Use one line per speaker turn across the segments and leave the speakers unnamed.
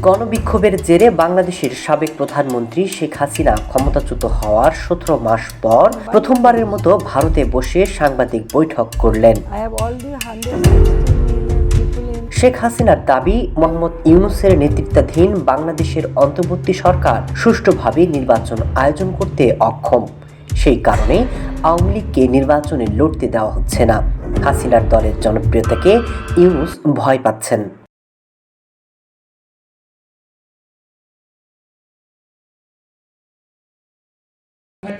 গণবিক্ষোভের জেরে বাংলাদেশের সাবেক প্রধানমন্ত্রী শেখ হাসিনা ক্ষমতাচ্যুত হওয়ার 17 মাস পর প্রথমবারের মতো ভারতে বসে সাংবাদিক বৈঠক করলেন। শেখ হাসিনার দাবি, মোহাম্মদ ইউনূসের নেতৃত্বাধীন বাংলাদেশের অন্তর্বর্তী সরকার সুষ্ঠুভাবে নির্বাচন আয়োজন করতে অক্ষম। সেই কারণে আওয়ামী লীগকে নির্বাচনে লড়তে দেওয়া হচ্ছে না। হাসিনার দলের জনপ্রিয়তাকে ইউনূস ভয় পাচ্ছেন।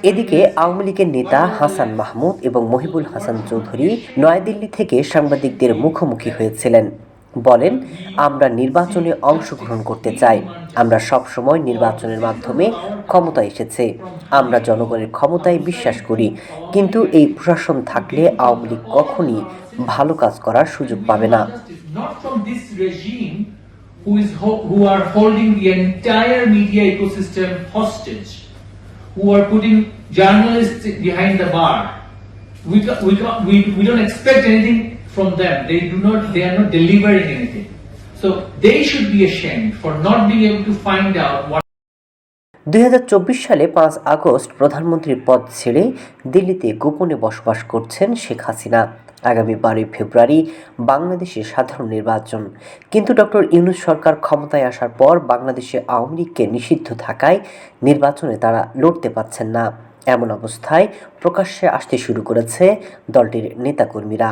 এদিকে আওয়ামী লীগের নেতা হাসান মাহমুদ এবং মহিবুল হাসান চৌধুরী নয়াদিল্লি থেকে সাংবাদিকদের মুখোমুখি হয়েছিলেন। বলেন, আমরা নির্বাচনে অংশগ্রহণ করতে চাই। আমরা সবসময় নির্বাচনের মাধ্যমে ক্ষমতা এসেছে। আমরা জনগণের ক্ষমতায় বিশ্বাস করি, কিন্তু এই প্রশাসন থাকলে আওয়ামী লীগ কখনই ভালো কাজ করার সুযোগ পাবে না।
who are holding the entire media ecosystem hostage, who are putting journalists behind the bar. We don't expect anything from them. They are not delivering anything. So they should be ashamed for not being able to find out what
2024 সালে 5 August প্রধানমন্ত্রীর পদ ছেড়ে দিল্লিতে গোপনে বসবাস করছেন শেখ হাসিনা। আগামী 12 ফেব্রুয়ারি বাংলাদেশে সাধারণ নির্বাচন, কিন্তু ডক্টর ইউনূস সরকার ক্ষমতায় আসার পর বাংলাদেশে আওয়ামী লীগকে নিষিদ্ধ থাকায় নির্বাচনে তারা লড়তে পারছেন না। এমন অবস্থায় প্রকাশ্যে আসতে শুরু করেছে দলটির নেতাকর্মীরা।